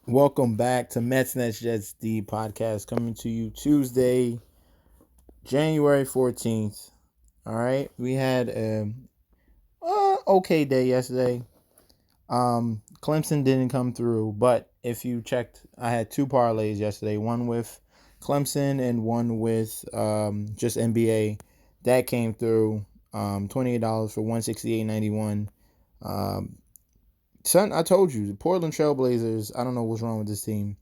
Welcome back to Mets Nets Jets D podcast coming to you Tuesday, January 14th. All right, we had a okay day yesterday. Clemson didn't come through, but if you checked, I had two parlays yesterday, one with Clemson and one with just NBA. That came through $28 for 168.91. Um, Son, I told you, the Portland Trailblazers, I don't know what's wrong with this team.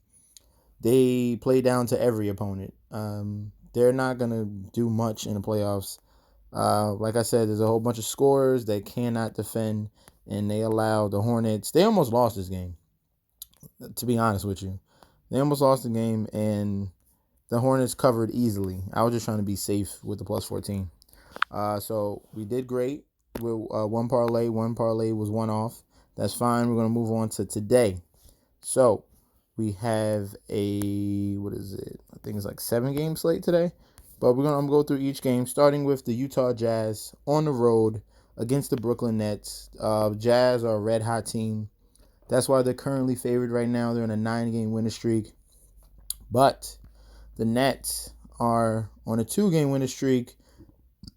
They play down to every opponent. They're not gonna do much in the playoffs. Like I said, there's a whole bunch of scorers that cannot defend, and they allow the Hornets. They almost lost this game. To be honest with you, they almost lost the game, and the Hornets covered easily. I was just trying to be safe with the plus 14. So we did great with one parlay. One parlay was one off. That's fine. We're gonna move on to today. So we have what is it? I think it's like 7 game slate today. But I'm gonna go through each game, starting with the Utah Jazz on the road against the Brooklyn Nets. Jazz are a red hot team. That's why they're currently favored right now. They're on a 9 game winning streak. But the Nets are on a 2 game winning streak,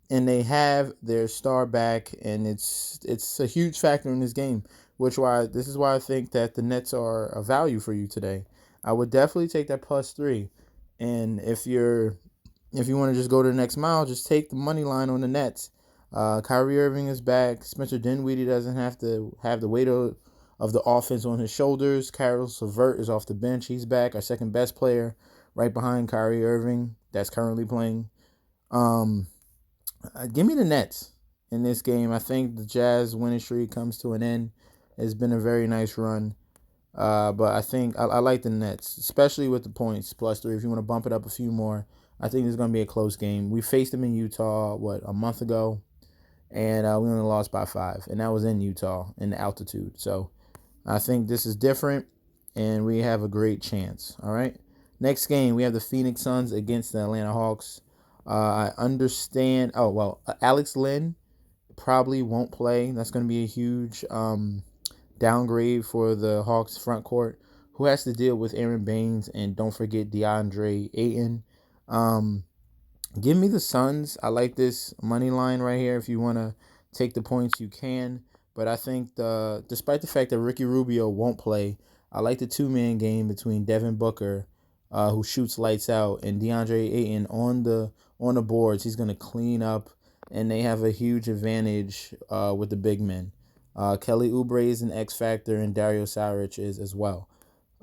and they have their star back, and it's a huge factor in this game. This is why I think that the Nets are a value for you today. I would definitely take that +3, and if you want to just go to the next mile, just take the money line on the Nets. Kyrie Irving is back. Spencer Dinwiddie doesn't have to have the weight of the offense on his shoulders. Caris LeVert is off the bench. He's back, our second best player, right behind Kyrie Irving, that's currently playing. Um, Give me the Nets in this game. I think the Jazz winning streak comes to an end. It's been a very nice run. But I think I like the Nets, especially with the points +3. If you want to bump it up a few more, I think it's going to be a close game. We faced them in Utah, a month ago, and we only lost by 5. And that was in Utah, in the altitude. So I think this is different, and we have a great chance. All right. Next game, we have the Phoenix Suns against the Atlanta Hawks. I understand. Oh, well, Alex Lynn probably won't play. That's going to be a huge downgrade for the Hawks front court, who has to deal with Aaron Baines and don't forget DeAndre Ayton. Um, Give me the Suns. I like this money line right here. If you want to take the points, you can. But I think despite the fact that Ricky Rubio won't play, I like the 2 man game between Devin Booker, who shoots lights out, and DeAndre Ayton on the boards. He's gonna clean up, and they have a huge advantage with the big men. Kelly Oubre is an X factor, and Dario Saric is as well.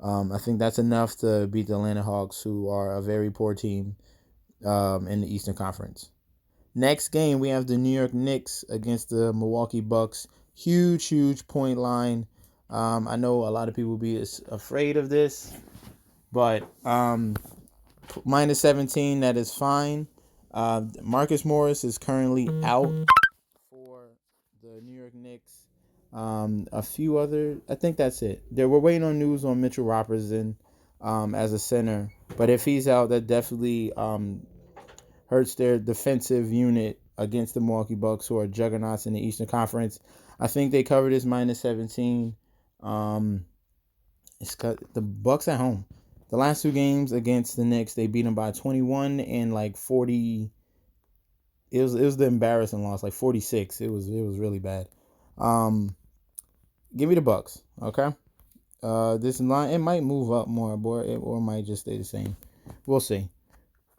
I think that's enough to beat the Atlanta Hawks, who are a very poor team in the Eastern Conference. Next game, we have the New York Knicks against the Milwaukee Bucks. Huge point line. I know a lot of people will be afraid of this, but -17, that is fine. Marcus Morris is currently out for the New York Knicks. A few other, I think that's it. We're waiting on news on Mitchell Robinson as a center, but if he's out, that definitely hurts their defensive unit against the Milwaukee Bucks, who are juggernauts in the Eastern Conference. I think they covered this -17. Um, the Bucks at home. The last 2 games against the Knicks, they beat them by 21 and like 40. It was the embarrassing loss, like 46. It was really bad. Um, Give me the Bucks, okay? This line, it might move up more, or it might just stay the same. We'll see.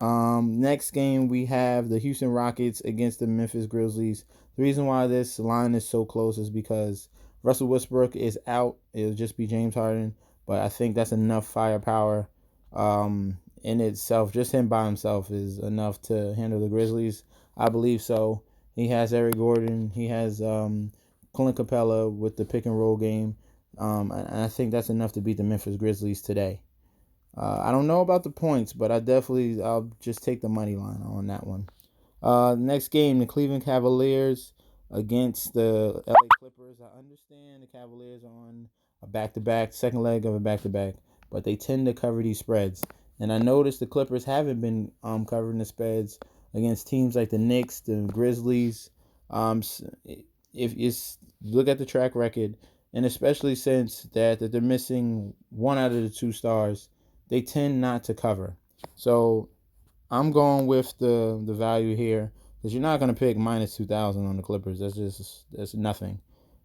Next game, we have the Houston Rockets against the Memphis Grizzlies. The reason why this line is so close is because Russell Westbrook is out. It'll just be James Harden, but I think that's enough firepower in itself. Just him by himself is enough to handle the Grizzlies. I believe so. He has Eric Gordon. He has Clint Capella with the pick and roll game. And I think that's enough to beat the Memphis Grizzlies today. I don't know about the points, but I'll just take the money line on that one. Next game, the Cleveland Cavaliers against the LA Clippers. I understand the Cavaliers are on a back-to-back, second leg of a back-to-back, but they tend to cover these spreads. And I noticed the Clippers haven't been covering the spreads against teams like the Knicks, the Grizzlies. If it's look at the track record, and especially since that they're missing one out of the two stars, they tend not to cover. So I'm going with the value here because you're not going to pick minus 2,000 on the Clippers. That's nothing,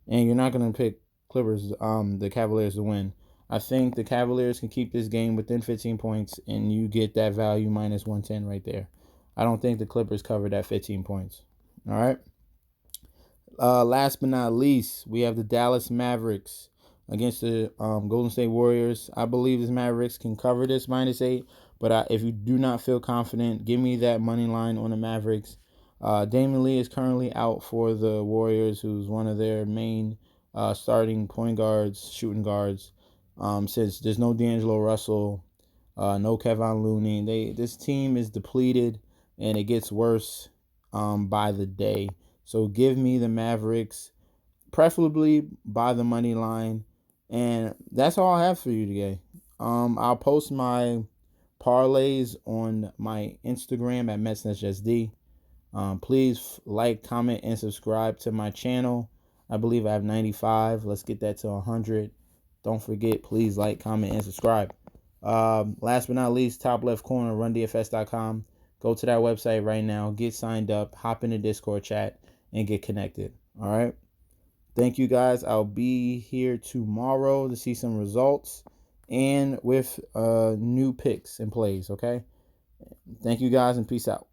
and you're not going to pick the Cavaliers to win. I think the Cavaliers can keep this game within 15 points, and you get that value minus 110 right there. I don't think the Clippers cover that 15 points. All right. Last but not least, we have the Dallas Mavericks against the Golden State Warriors. I believe the Mavericks can cover this -8, but if you do not feel confident, give me that money line on the Mavericks. Damian Lee is currently out for the Warriors, who's one of their main starting point guards, shooting guards. Since there's no D'Angelo Russell, no Kevin Looney, this team is depleted, and it gets worse by the day. So give me the Mavericks, preferably by the money line. And that's all I have for you today. I'll post my parlays on my Instagram at MetsNetJSD. Please like, comment, and subscribe to my channel. I believe I have 95. Let's get that to 100. Don't forget, please like, comment, and subscribe. Last but not least, top left corner, rundfs.com. Go to that website right now. Get signed up. Hop in the Discord chat and get connected. All right. Thank you guys. I'll be here tomorrow to see some results and with new picks and plays. Okay. Thank you guys and peace out.